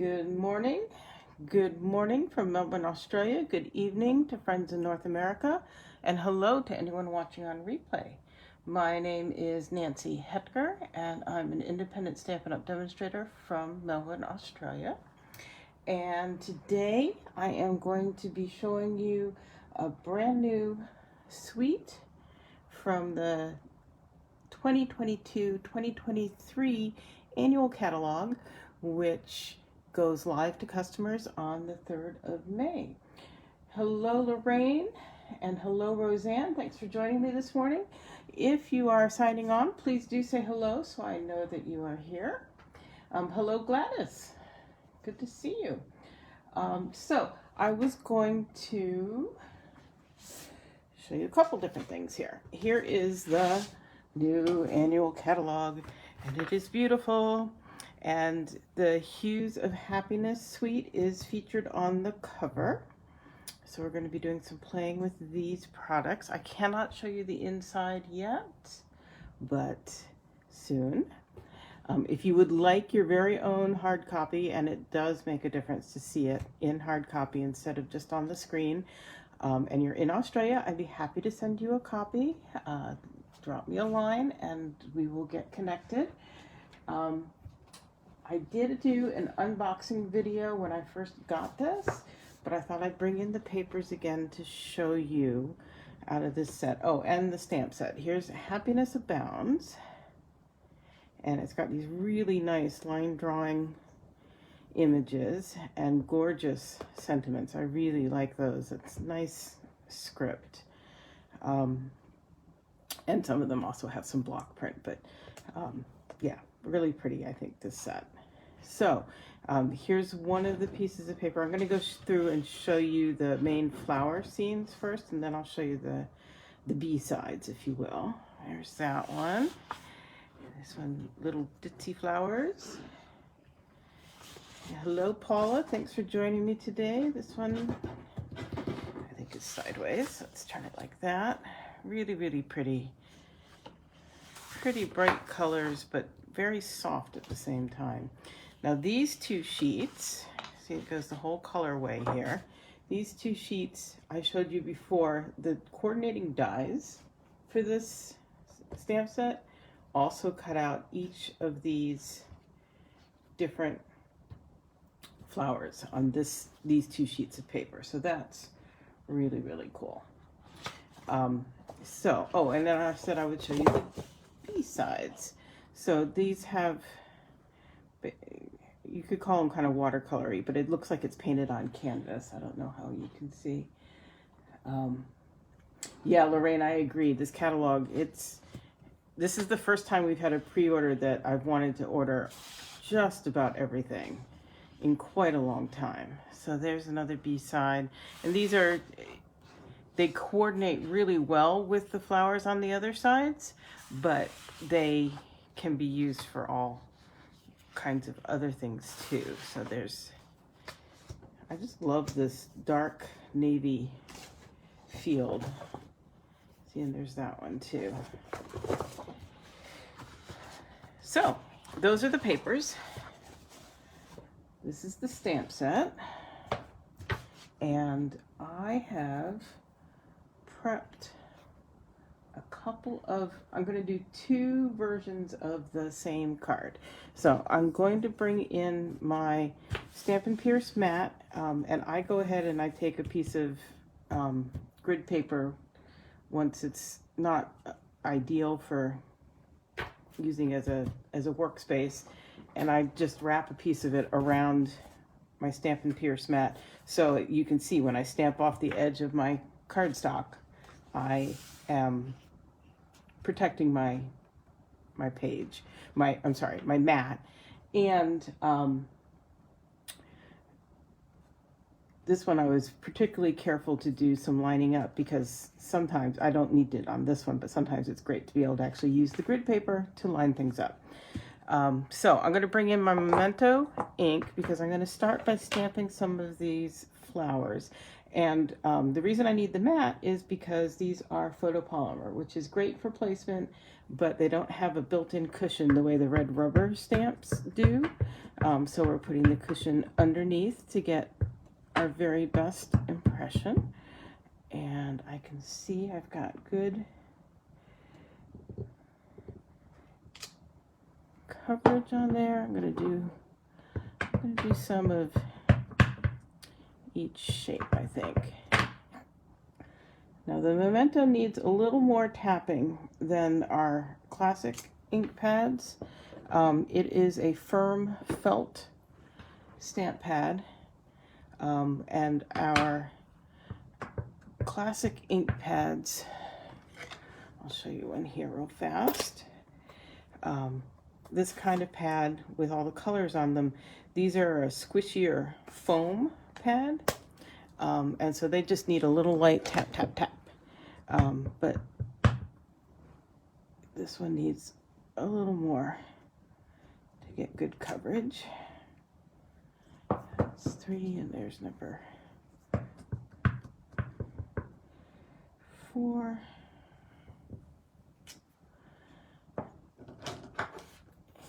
Good morning. Good morning from Melbourne, Australia. Good evening to friends in North America. And hello to anyone watching on replay. My name is Nancy Hetker, and I'm an independent Stampin' Up! Demonstrator from Melbourne, Australia. And today I am going to be showing you a brand new suite from the 2022-2023 annual catalog, which goes live to customers on the 3rd of May. Hello, Lorraine, and hello, Roseanne. Thanks for joining me this morning. If you are signing on, please do say hello so I know that you are here. Hello, Gladys. Good to see you. So I was going to show you a couple different things here. Here is the new annual catalog, and it is beautiful. And the Hues of Happiness suite is featured on the cover. So we're going to be doing some playing with these products. I cannot show you the inside yet, but soon. If you would like your very own hard copy, and it does make a difference to see it in hard copy instead of just on the screen, and you're in Australia, I'd be happy to send you a copy. Drop me a line and we will get connected. I did do an unboxing video when I first got this, but I thought I'd bring in the papers again to show you out of this set. Oh, and the stamp set. Here's Happiness Abounds, and it's got these really nice line drawing images and gorgeous sentiments. I really like those. It's nice script. And some of them also have some block print, but yeah, really pretty, I think, this set. So here's one of the pieces of paper. I'm going to go through and show you the main flower scenes first, and then I'll show you the B-sides, if you will. There's that one. This one, little ditzy flowers. Hello, Paula. Thanks for joining me today. This one, I think, is sideways. Let's turn it like that. Really, really pretty. Pretty bright colors, but very soft at the same time. Now these two sheets, see, it goes the whole colorway here. These two sheets I showed you before, the coordinating dies for this stamp set also cut out each of these different flowers on these two sheets of paper. So that's really, really cool. Oh, and then I said I would show you the B-sides. So these have, you could call them kind of watercolory, but it looks like it's painted on canvas. I don't know how you can see. Yeah, Lorraine, I agree. This catalog, this is the first time we've had a pre-order that I've wanted to order just about everything in quite a long time. So there's another B-side, and these are, they coordinate really well with the flowers on the other sides, but they can be used for all kinds of other things too. So I just love this dark navy field. See, and there's that one too. So those are the papers. This is the stamp set, and I have prepped a couple of, I'm going to do two versions of the same card. So I'm going to bring in my Stampin' Pierce mat, and I go ahead and I take a piece of grid paper once it's not ideal for using as a workspace, and I just wrap a piece of it around my Stampin' Pierce mat so you can see when I stamp off the edge of my cardstock, I am protecting my page, my mat. And this one I was particularly careful to do some lining up, because sometimes, I don't need it on this one, but sometimes it's great to be able to actually use the grid paper to line things up. So I'm going to bring in my Memento ink, because I'm going to start by stamping some of these flowers. And the reason I need the matte is because these are photopolymer, which is great for placement, but they don't have a built-in cushion the way the red rubber stamps do. So we're putting the cushion underneath to get our very best impression. And I can see I've got good coverage on there. I'm gonna do some of each shape, I think. Now the Memento needs a little more tapping than our classic ink pads. It is a firm felt stamp pad, and our classic ink pads, I'll show you one here real fast. This kind of pad with all the colors on them, these are a squishier foam pad, and so they just need a little light tap, tap, tap. But this one needs a little more to get good coverage. That's 3, and there's number 4.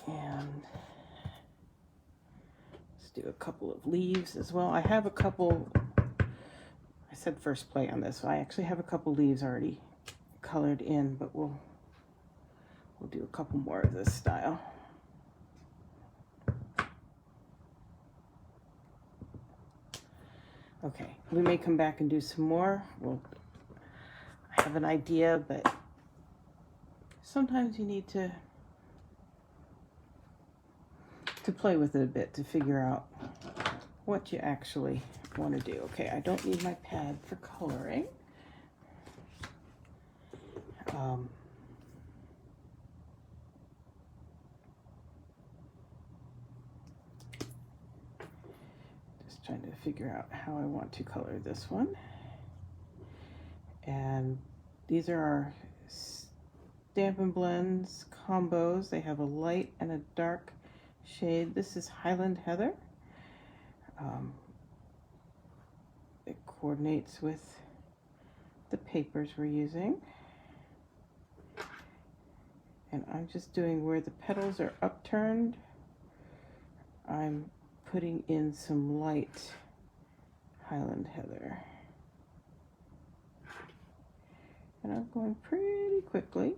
And let's do a couple of leaves as well. I have a couple, I said first play on this, so I actually have a couple leaves already colored in, but we'll do a couple more of this style. Okay, we may come back and do some more. I have an idea, but sometimes you need to play with it a bit to figure out what you actually want to do. Okay, I don't need my pad for coloring. Just trying to figure out how I want to color this one. And these are our Stampin' Blends combos. They have a light and a dark shade. This is Highland Heather. It coordinates with the papers we're using. And I'm just doing where the petals are upturned, I'm putting in some light Highland Heather. And I'm going pretty quickly,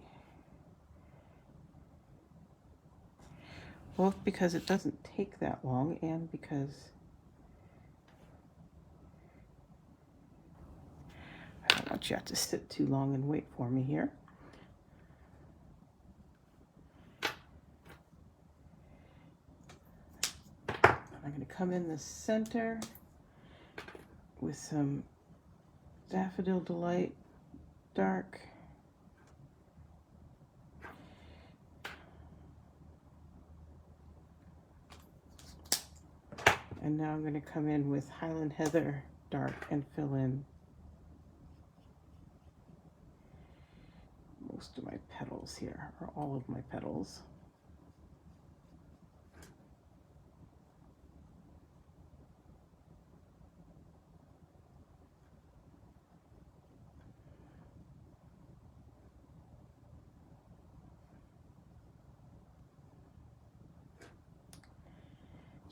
both because it doesn't take that long and because I don't want you to have to sit too long and wait for me here. I'm going to come in the center with some Daffodil Delight dark. And now I'm going to come in with Highland Heather dark and fill in most of my petals here, or all of my petals.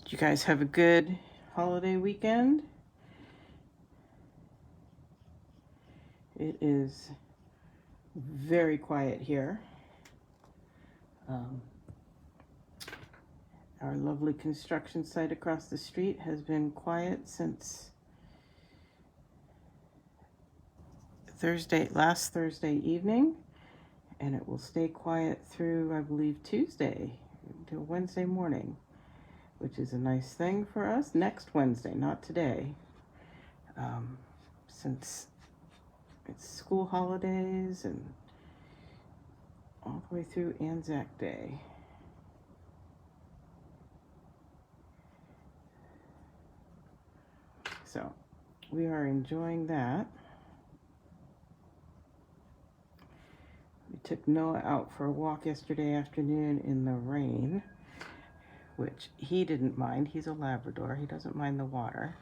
Did you guys have a good holiday weekend? It is very quiet here. Our lovely construction site across the street has been quiet since last Thursday evening, and it will stay quiet through, I believe, Tuesday until Wednesday morning, which is a nice thing for us. Next Wednesday, not today, since it's school holidays and all the way through Anzac Day. So we are enjoying that. We took Noah out for a walk yesterday afternoon in the rain, which he didn't mind. He's a Labrador. He doesn't mind the water.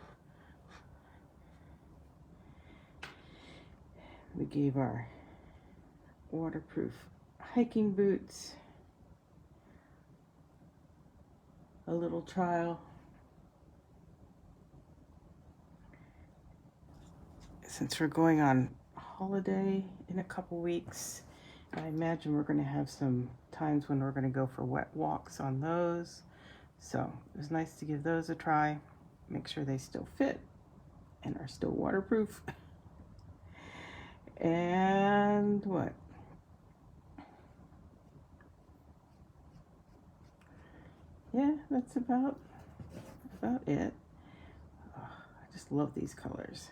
We gave our waterproof hiking boots a little trial. Since we're going on holiday in a couple weeks, I imagine we're going to have some times when we're going to go for wet walks on those. So it was nice to give those a try, make sure they still fit and are still waterproof. And what? Yeah, that's about it. Oh, I just love these colors.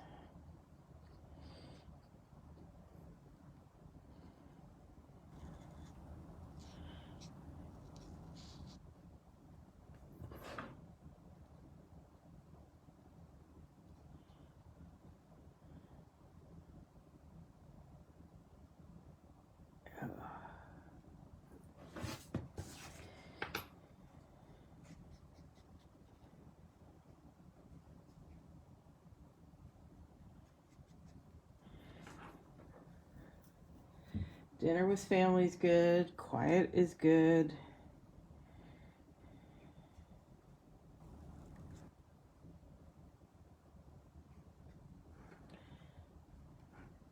Dinner with family's good. Quiet is good.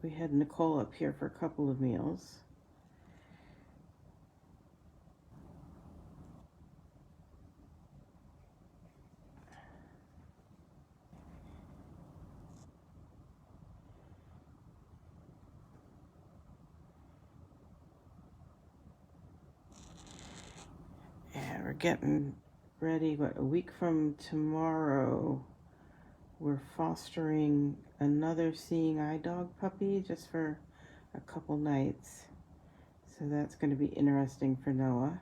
We had Nicole up here for a couple of meals. Yeah, we're getting ready. What, a week from tomorrow, we're fostering another seeing eye dog puppy just for a couple nights. So that's going to be interesting for Noah.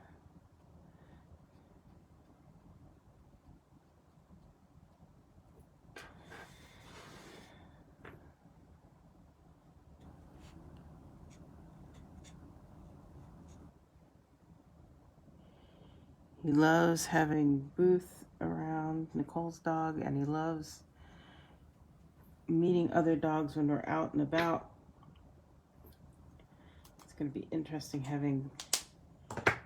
He loves having Booth around, Nicole's dog, and he loves meeting other dogs when we're out and about. It's going to be interesting having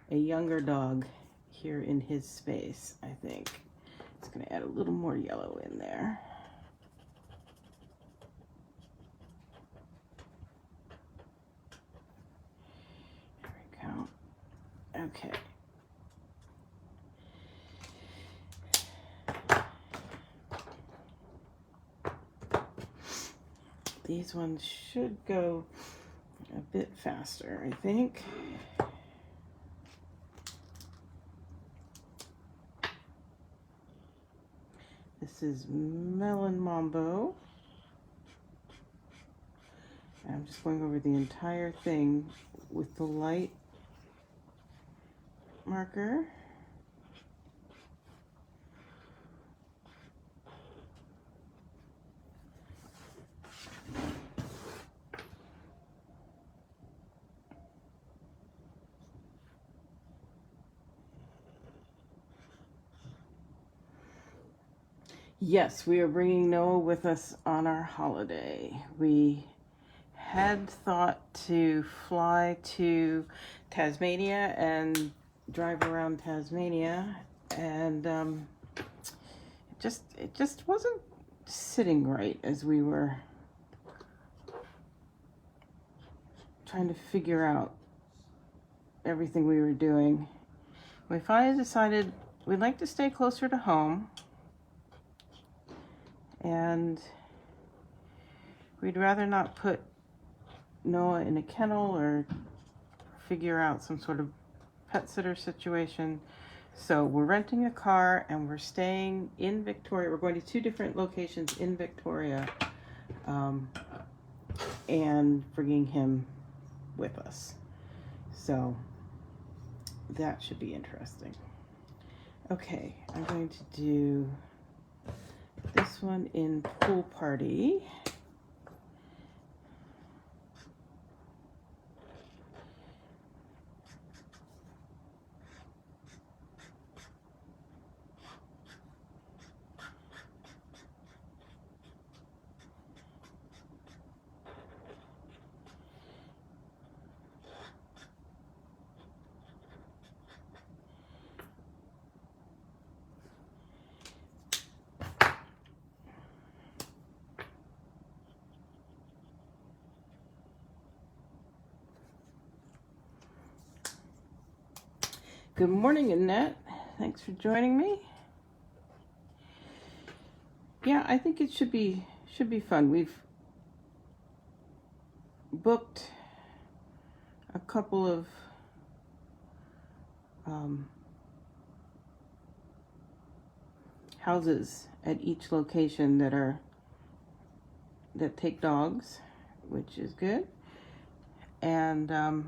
a younger dog here in his space, I think. It's going to add a little more yellow in there. There we go. Okay. These ones should go a bit faster, I think. This is Melon Mambo. And I'm just going over the entire thing with the light marker. Yes, we are bringing Noah with us on our holiday. We had thought to fly to Tasmania and drive around Tasmania, and it just wasn't sitting right as we were trying to figure out everything we were doing. We finally decided we'd like to stay closer to home, and we'd rather not put Noah in a kennel or figure out some sort of pet sitter situation. So we're renting a car and we're staying in Victoria. We're going to 2 different locations in Victoria, and bringing him with us. So that should be interesting. Okay, I'm going to do this one in Pool Party. Good morning, Annette. Thanks for joining me. Yeah, I think it should be fun. We've booked a couple of houses at each location that take dogs, which is good. And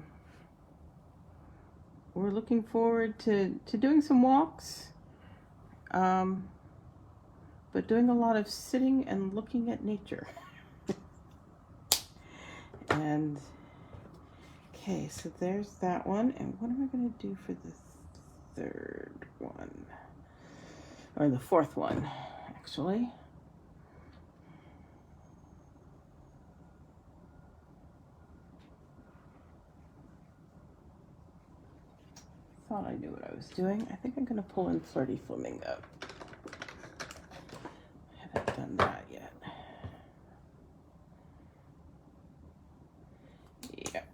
we're looking forward to doing some walks, but doing a lot of sitting and looking at nature. And okay, so there's that one. And what am I going to do for the third one? Or the fourth one, actually. Thought I knew what I was doing. I think I'm going to pull in Flirty Flamingo. Haven't done that yet. Yep.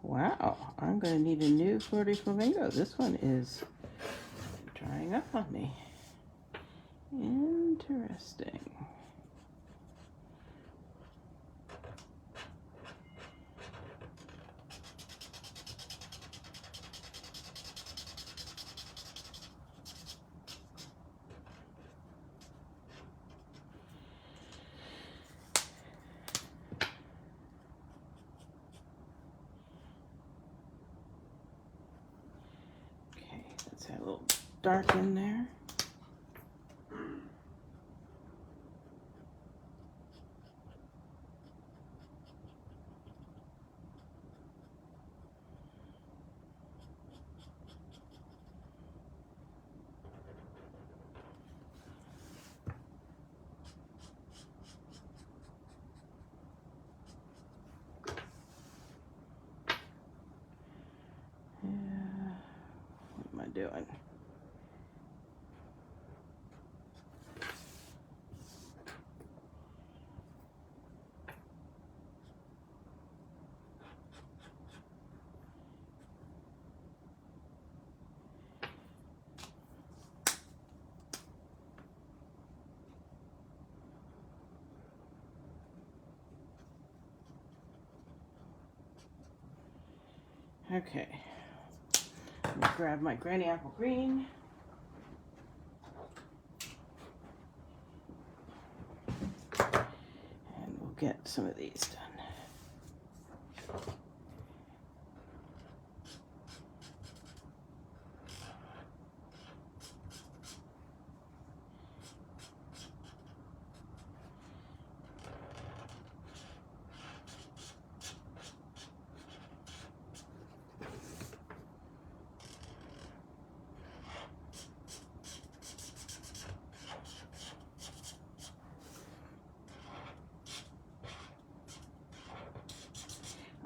Wow, I'm going to need a new Flirty Flamingo. This one is drying up on me. Interesting. Let's have a little dark in there. What am I doing? Okay, let me grab my Granny Apple Green. And we'll get some of these done.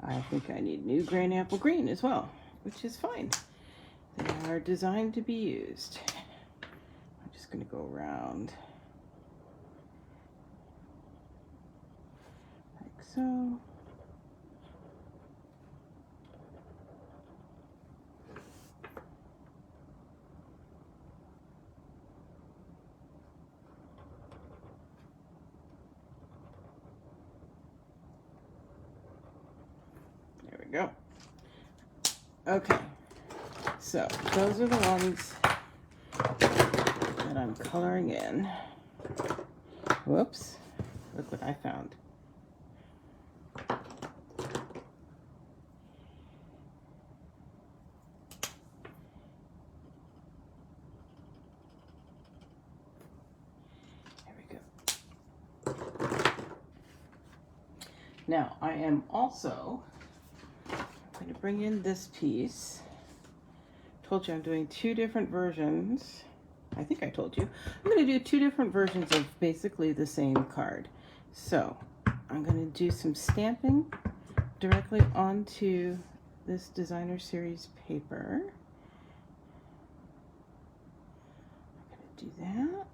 I think I need new Granny Apple Green as well, which is fine. They are designed to be used. I'm just going to go around like so. Go. Okay, so those are the ones that I'm coloring in. Whoops, look what I found. There we go. Now I am also going to bring in this piece. Told you I'm doing two different versions. I think I told you. I'm going to do two different versions of basically the same card. So I'm going to do some stamping directly onto this designer series paper. I'm going to do that.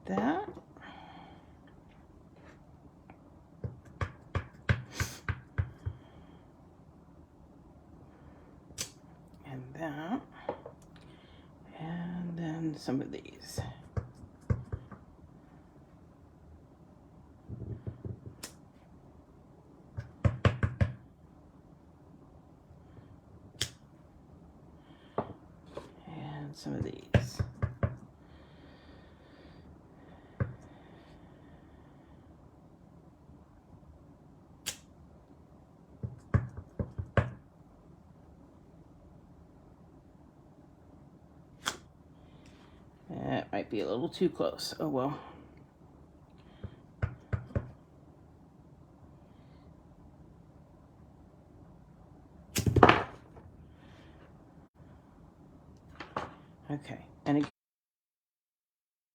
That. And that. And then some of these. And some of these. That might be a little too close. Oh well. Okay, and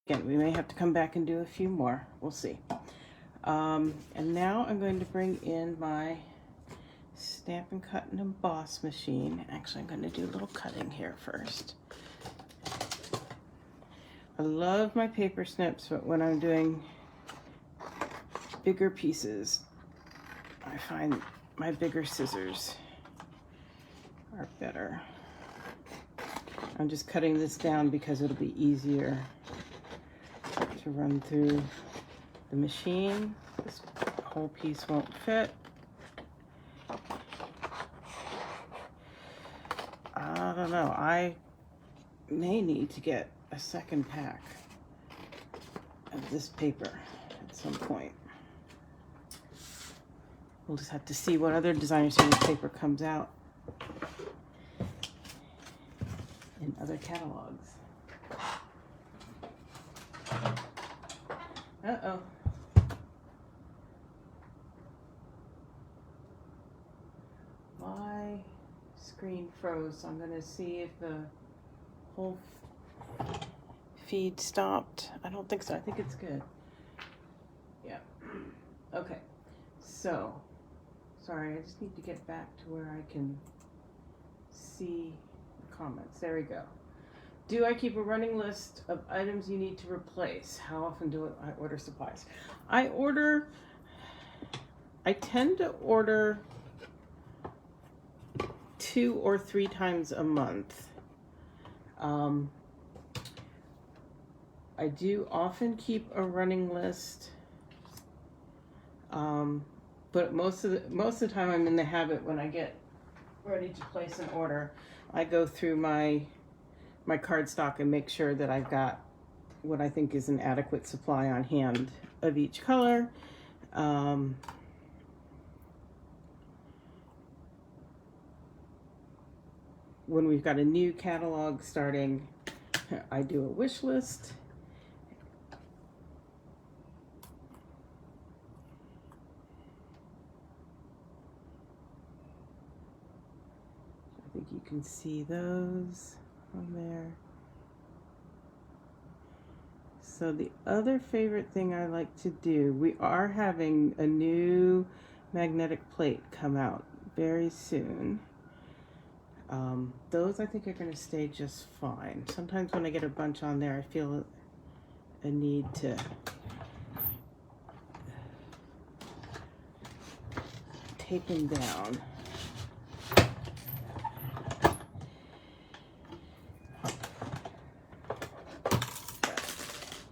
again, we may have to come back and do a few more. We'll see. And now I'm going to bring in my Stamp and Cut and Emboss machine. Actually, I'm going to do a little cutting here first. I love my paper snips, but when I'm doing bigger pieces, I find my bigger scissors are better. I'm just cutting this down because it'll be easier to run through the machine. This whole piece won't fit. I don't know. I may need to get a second pack of this paper at some point. We'll just have to see what other designer series paper comes out in other catalogs. Uh-oh. My screen froze, so I'm going to see if the whole feed stopped. I don't think so. I think it's good. Yeah. Okay. So, sorry, I just need to get back to where I can see the comments. There we go. Do I keep a running list of items you need to replace? How often do I order supplies? I tend to order 2 or 3 times a month. I do often keep a running list, but most of the time I'm in the habit when I get ready to place an order, I go through my cardstock and make sure that I've got what I think is an adequate supply on hand of each color. When we've got a new catalog starting, I do a wish list. I think you can see those on there. So the other favorite thing I like to do, we are having a new magnetic plate come out very soon. Those I think are going to stay just fine. Sometimes when I get a bunch on there, I feel a need to tape them down.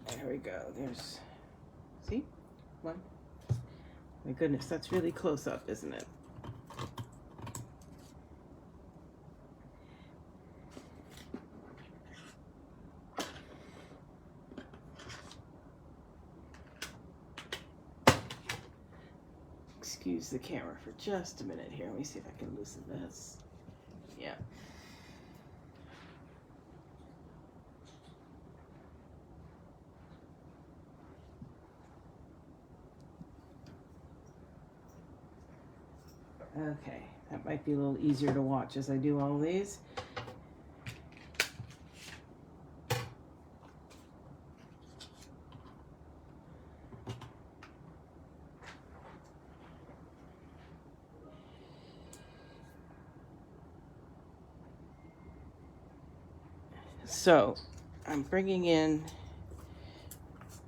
There we go. There's, see? One. My goodness, that's really close up, isn't it? Excuse the camera for just a minute here. Let me see if I can loosen this. Yeah. Okay, that might be a little easier to watch as I do all these. So I'm bringing in,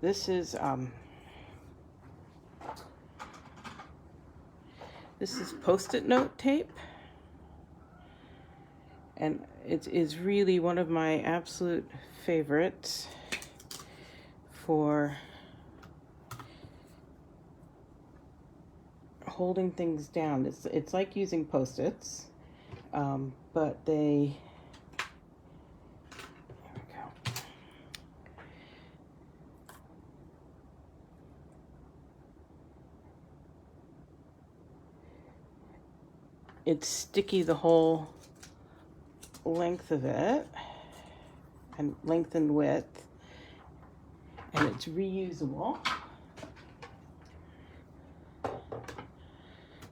this is Post-it note tape, and it is really one of my absolute favorites for holding things down. It's like using Post-its, but they, there we go. It's sticky the whole length of it, and length and width, and it's reusable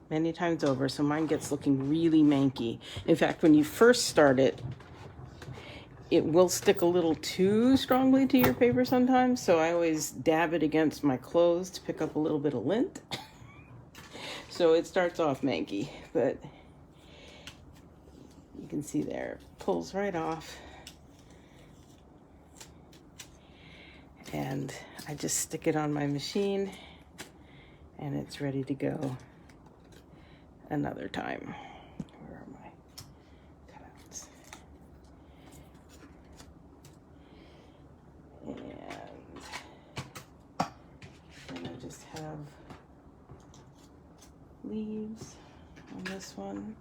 many times over, so mine gets looking really manky. In fact, when you first start it, it will stick a little too strongly to your paper sometimes, so I always dab it against my clothes to pick up a little bit of lint. So it starts off manky, but you can see there, it pulls right off. And I just stick it on my machine and it's ready to go another time. Where are my cutouts? And then I just have leaves on this one.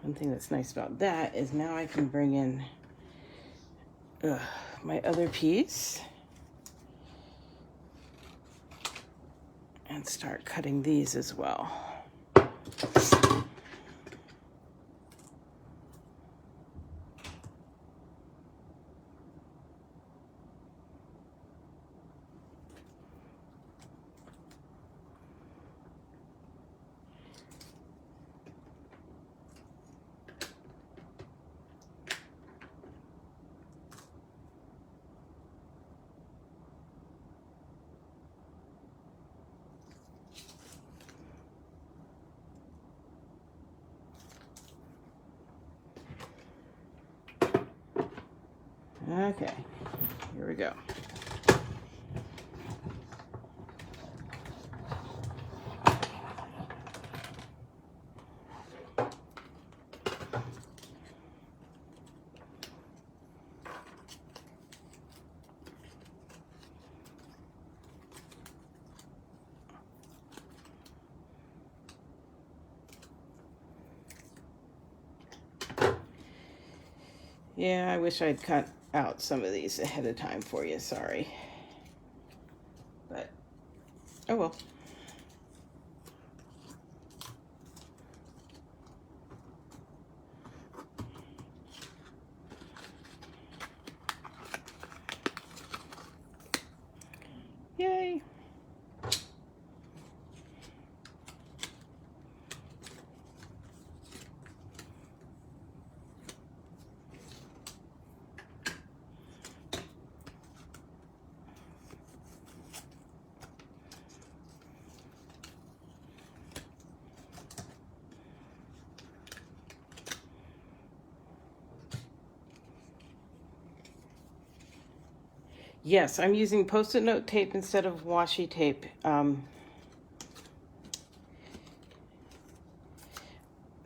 One thing that's nice about that is now I can bring in my other piece and start cutting these as well. Okay, here we go. Yeah, I wish I'd cut out some of these ahead of time for you, sorry. But, oh well. Yay. Yes, I'm using Post-it note tape instead of washi tape.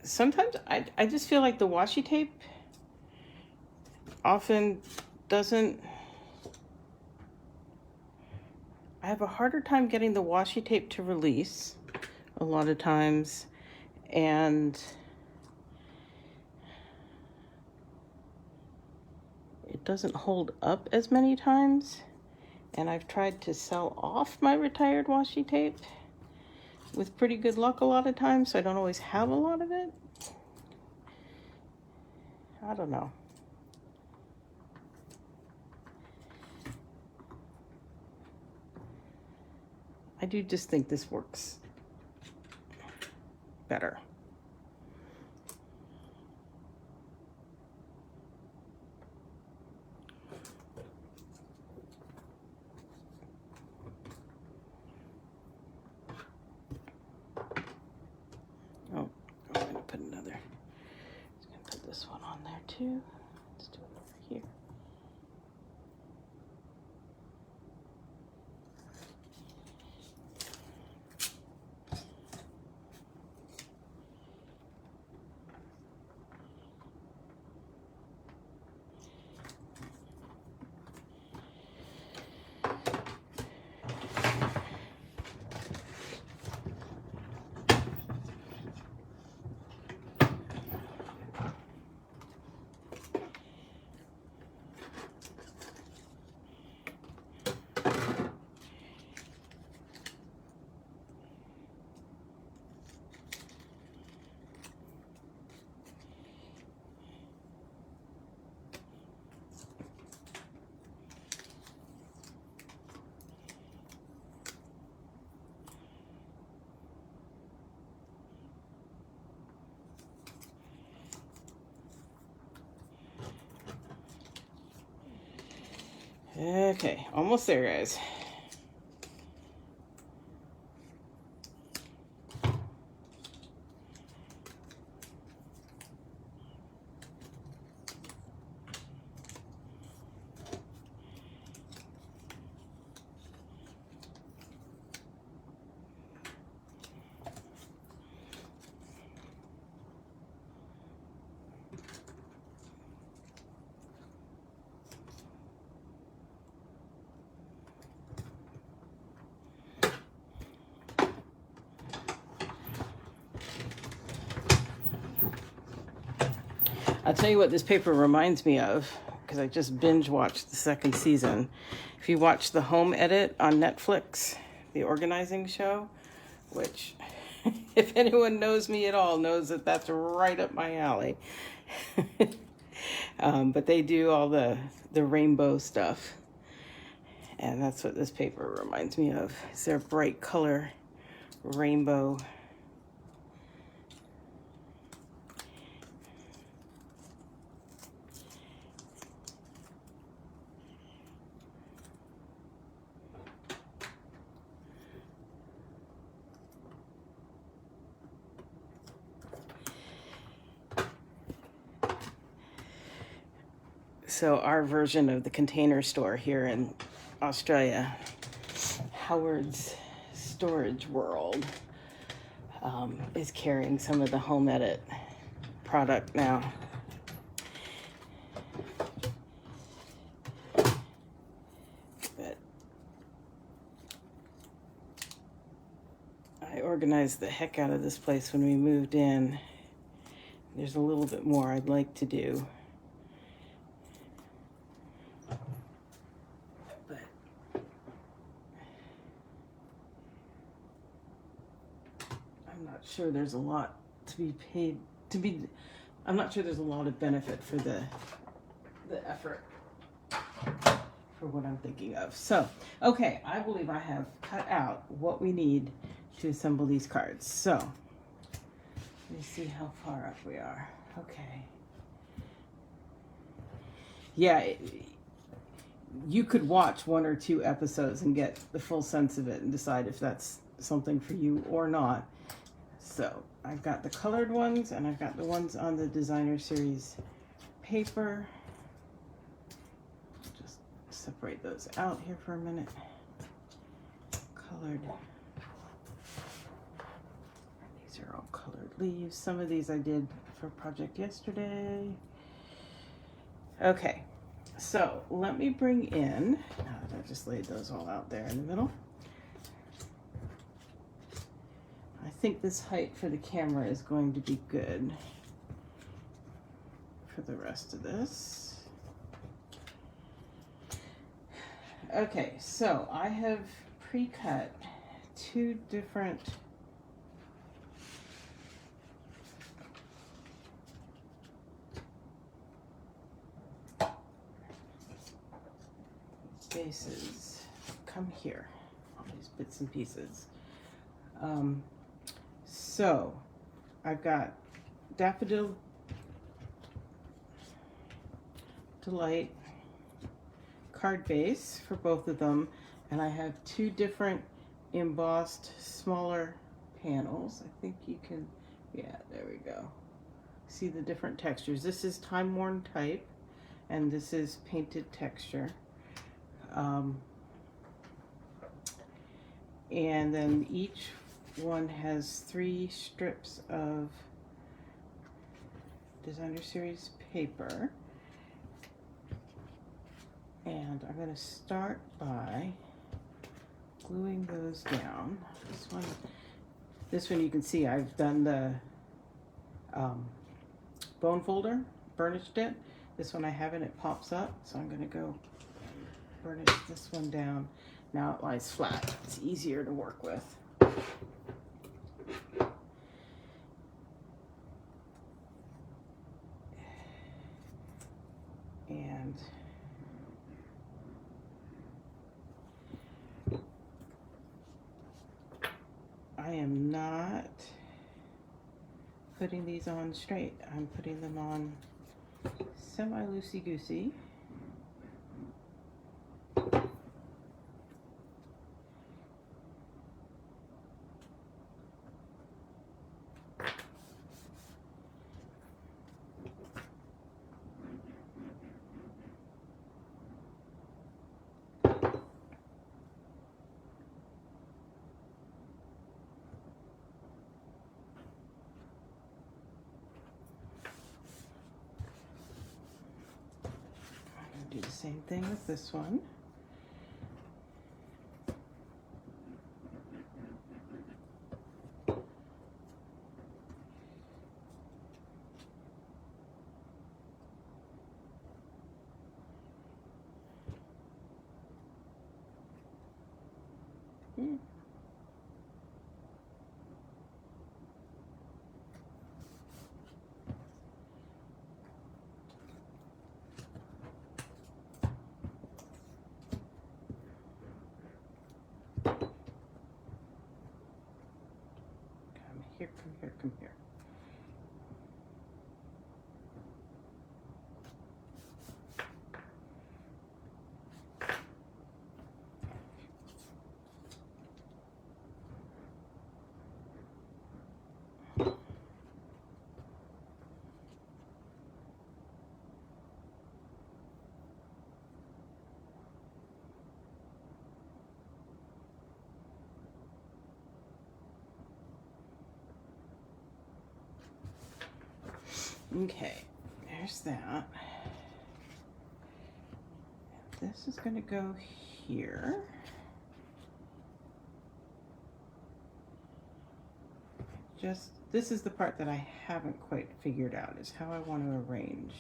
Sometimes I just feel like the washi tape often doesn't... I have a harder time getting the washi tape to release a lot of times, and it doesn't hold up as many times. And I've tried to sell off my retired washi tape with pretty good luck a lot of times, so I don't always have a lot of it. I don't know. I do just think this works better. Oh, I'm going to put another. I'm going to put this one on there too. Let's do it over here. Okay, almost there, guys. I'll tell you what this paper reminds me of, because I just binge watched the second season. If you watch the Home Edit on Netflix, the organizing show, which if anyone knows me at all knows that that's right up my alley. But they do all the rainbow stuff. And that's what this paper reminds me of. It's their bright color rainbow. So our version of the Container Store here in Australia, Howard's Storage World, is carrying some of the Home Edit product now. But I organized the heck out of this place when we moved in. There's a little bit more I'd like to do. Sure there's a lot to be paid I'm not sure there's a lot of benefit for the effort for what I'm thinking of. So, okay, I believe I have cut out what we need to assemble these cards. So, let me see how far up we are. Okay. Yeah, you could watch 1 or 2 episodes and get the full sense of it and decide if that's something for you or not. So I've got the colored ones and I've got the ones on the designer series paper. Just separate those out here for a minute. Colored. These are all colored leaves. Some of these I did for a project yesterday. Okay, so let me bring in, now that I just laid those all out there in the middle. I think this height for the camera is going to be good for the rest of this. Okay, so I have pre-cut two different bases. Come here, all these bits and pieces. So I've got Daffodil Delight card base for both of them, and I have two different embossed smaller panels. I think you can, yeah, there we go. See the different textures. This is time worn type, and this is painted texture. And then each one has 3 strips of Designer Series paper. And I'm going to start by gluing those down. This one you can see I've done the bone folder, burnished it. This one I haven't, it pops up, so I'm going to go burnish this one down. Now it lies flat. It's easier to work with. And I am not putting these on straight. I'm putting them on semi-loosey-goosey. Do the same thing with this one. Come here. Okay, there's that. This is going to go here. This is the part that I haven't quite figured out, is how I want to arrange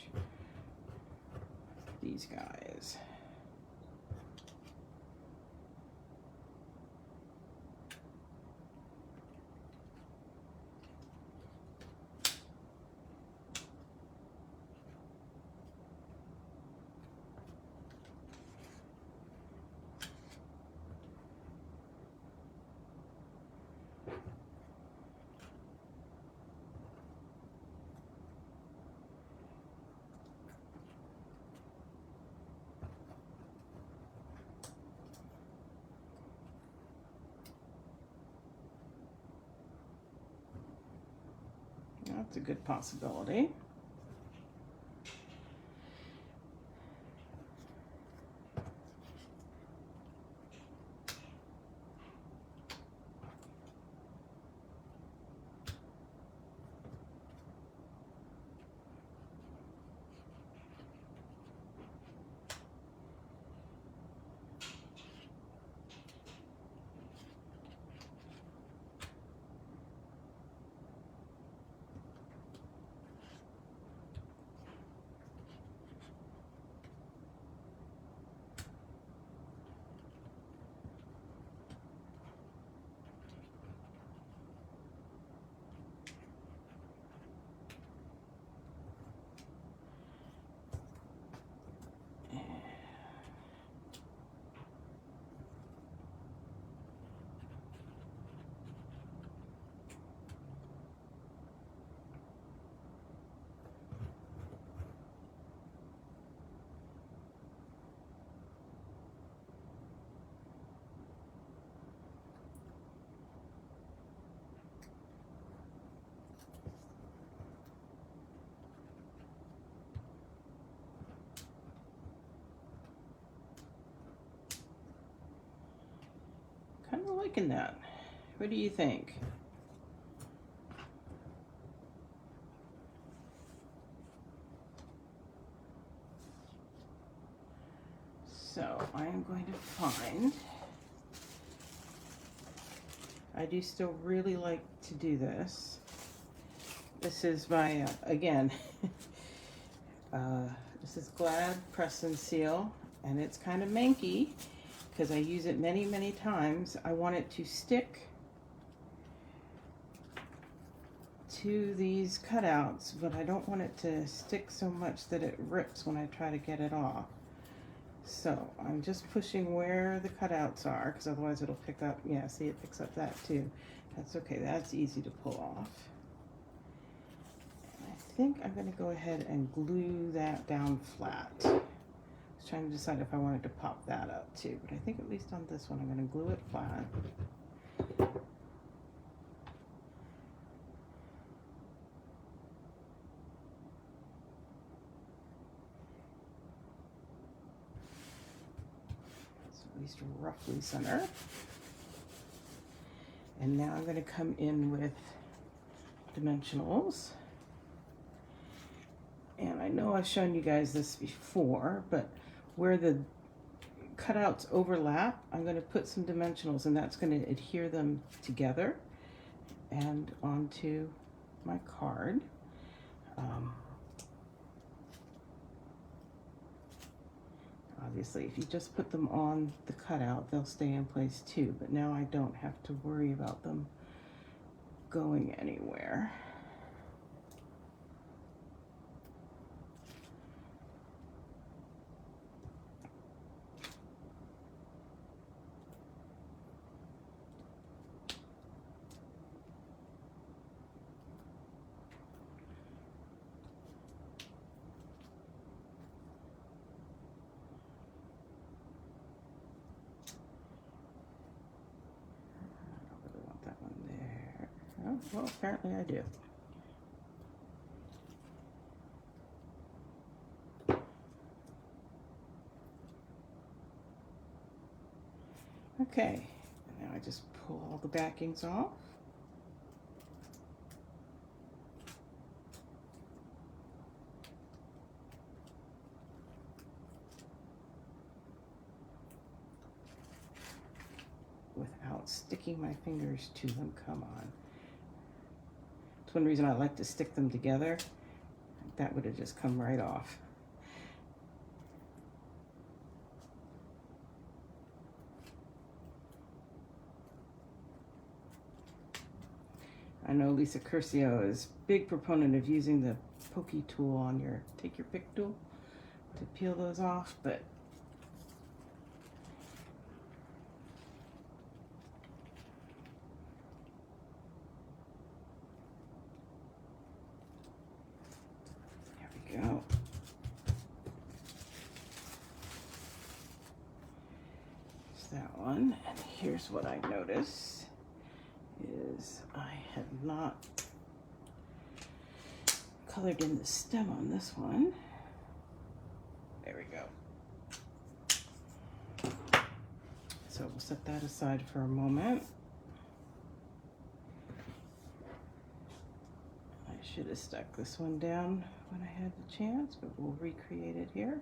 these guys. That's a good possibility. liking that. What do you think? So I am going to find, I do still really like to do this. This is my, again, this is Glad Press and Seal, and it's kind of manky because I use it many, many times. I want it to stick to these cutouts, but I don't want it to stick so much that it rips when I try to get it off. So I'm just pushing where the cutouts are, because otherwise it'll pick up. Yeah, see, it picks up that too. That's okay, that's easy to pull off. And I think I'm going to go ahead and glue that down flat. I was trying to decide if I wanted to pop that up too, but I think at least on this one I'm going to glue it flat. At least roughly center. And now I'm going to come in with dimensionals. And I know I've shown you guys this before, but where the cutouts overlap, I'm going to put some dimensionals, and that's going to adhere them together and onto my card. Obviously, if you just put them on the cutout, they'll stay in place too, but now I don't have to worry about them going anywhere. Well, apparently I do. Okay, now I just pull all the backings off. Without sticking my fingers to them, come on. It's one reason I like to stick them together. That would have just come right off. I know Lisa Curcio is a big proponent of using the pokey tool on your, take your pick tool to peel those off, but go. There's that one. And here's what I notice is I have not colored in the stem on this one. There we go. So we'll set that aside for a moment. I should have stuck this one down when I had the chance, but we'll recreate it here.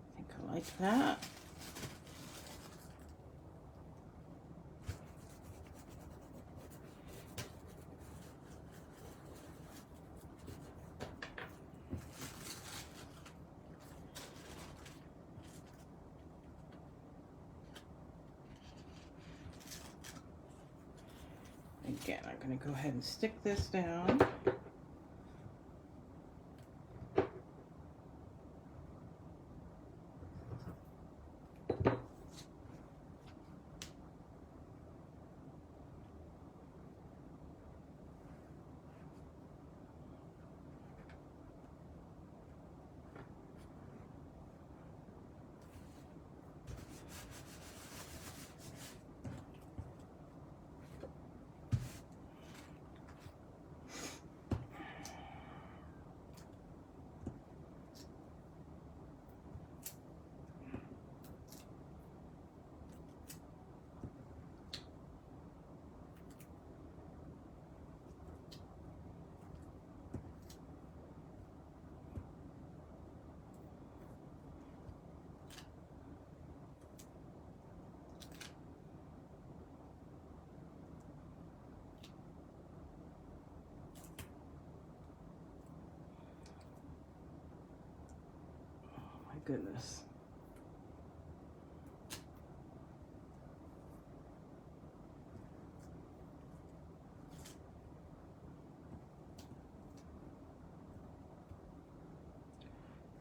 I think I like that. Again, I'm going to go ahead and stick this down. goodness.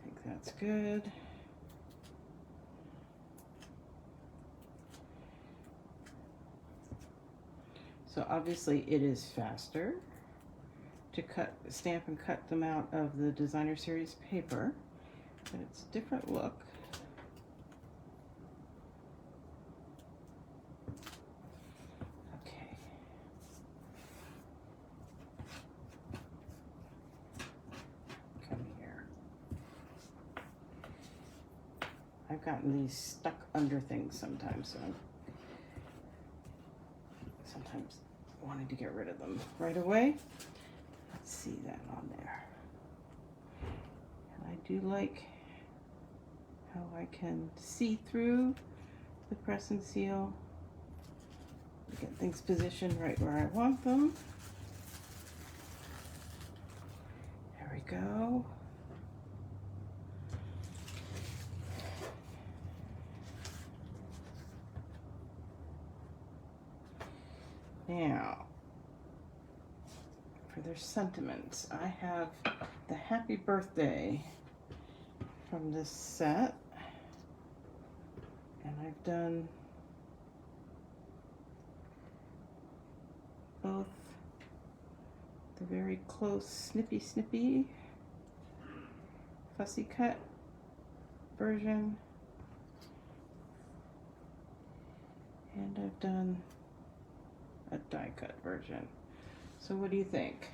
I think that's good. So obviously it is faster to stamp and cut them out of the designer series paper, but it's a different look. Okay. Come here. I've gotten these stuck under things sometimes, so sometimes wanting to get rid of them right away. Let's see that on there. And I do like how I can see through the press and seal. Get things positioned right where I want them. There we go. Now, for their sentiments, I have the happy birthday from this set, and I've done both the very close snippy fussy cut version, and I've done a die cut version. So what do you think?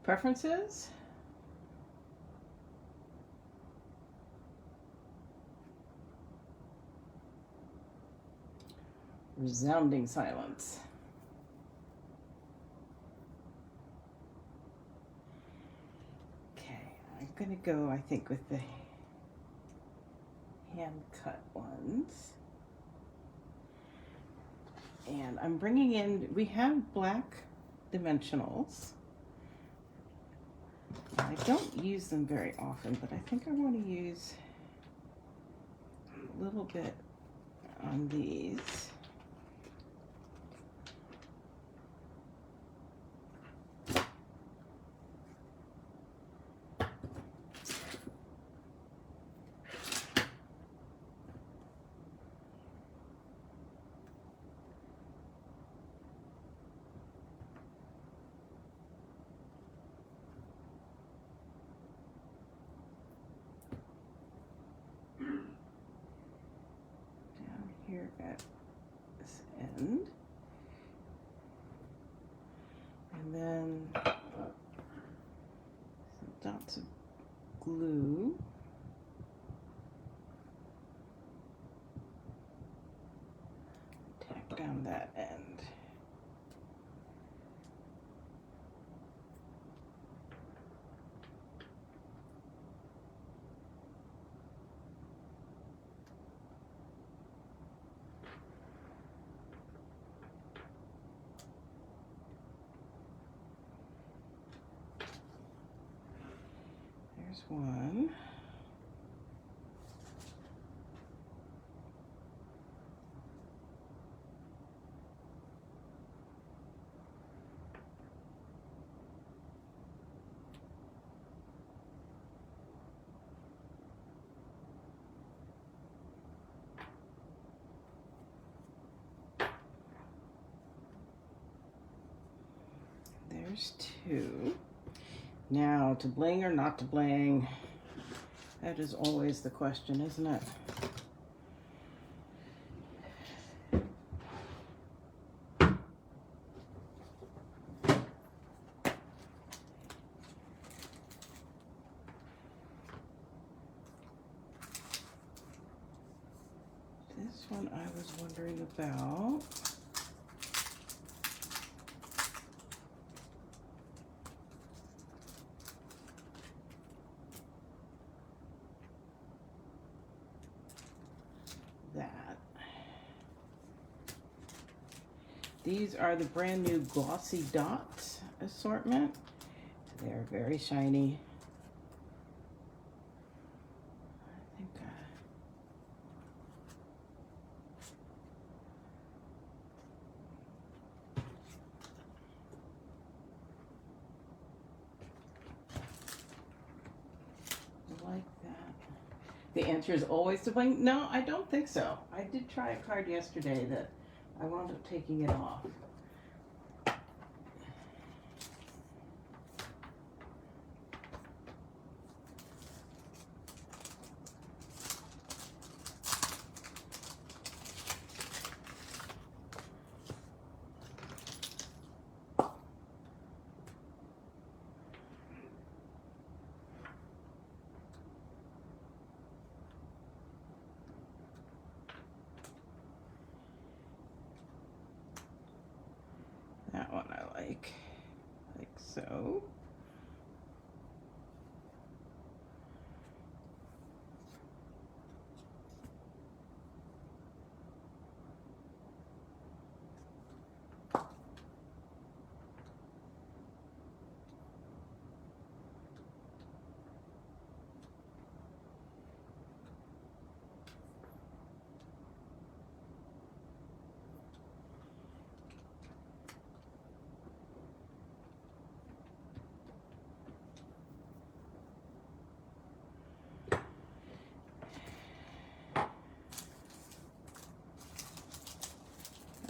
Preferences? Resounding silence. Okay, I'm gonna go, I think, with the hand cut ones. And I'm bringing in, we have black dimensionals. I don't use them very often, but I think I want to use a little bit on these. Here at this end, and then some dots of glue, tack down that end. There's one. There's two. Now, to bling or not to bling, that is always the question, isn't it? This one I was wondering about. These are the brand new Glossy Dots assortment. They're very shiny. I think I like that. The answer is always to blank. No, I don't think so. I did try a card yesterday that I wound up taking it off. That one I like so.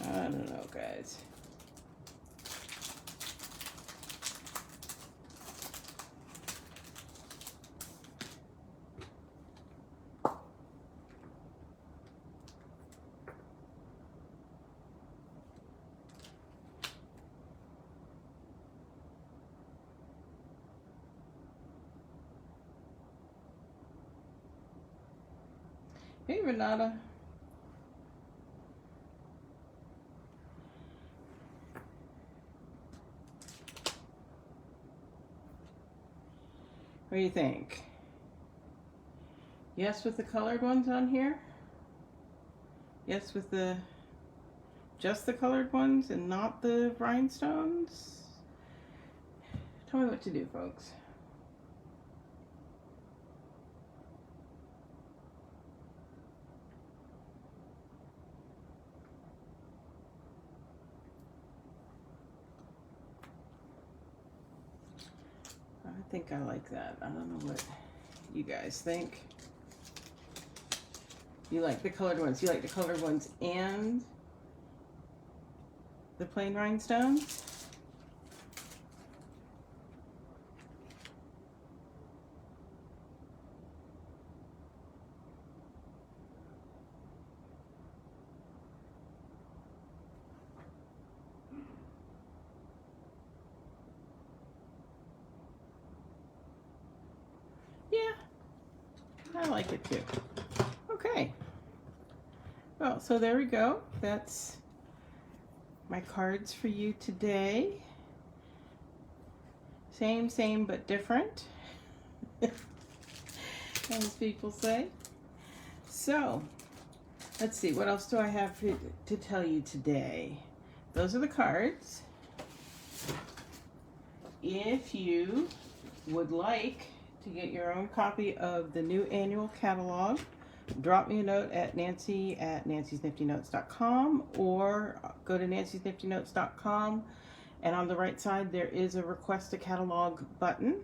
I don't know, guys. Hey, Renata. What do you think? Yes with the colored ones on here? Yes with the just the colored ones and not the rhinestones? Tell me what to do, folks. I think I like that. I don't know what you guys think. You like the colored ones. You like the colored ones and the plain rhinestones? Yeah, I like it too. Okay. Well, so there we go. That's my cards for you today. Same, but different, as people say. So, let's see, what else do I have to tell you today? Those are the cards. If you would like to get your own copy of the new annual catalog, drop me a note at nancy@nancysniftynotes.com or go to nancysniftynotes.com, and on the right side there is a request a catalog button.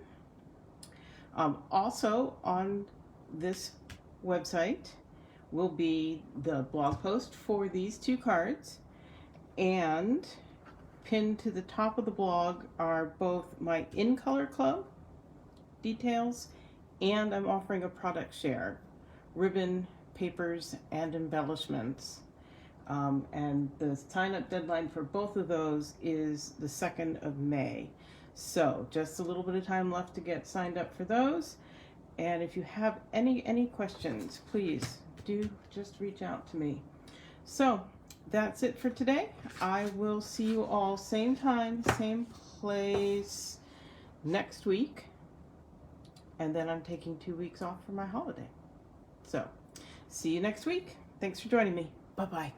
Also on this website will be the blog post for these two cards, and pinned to the top of the blog are both my In Color Club details, and I'm offering a product share, ribbon, papers, and embellishments. And the sign-up deadline for both of those is the 2nd of May. So just a little bit of time left to get signed up for those. And if you have any questions, please do just reach out to me. So that's it for today. I will see you all same time, same place next week. And then I'm taking 2 weeks off for my holiday. So see you next week. Thanks for joining me. Bye-bye.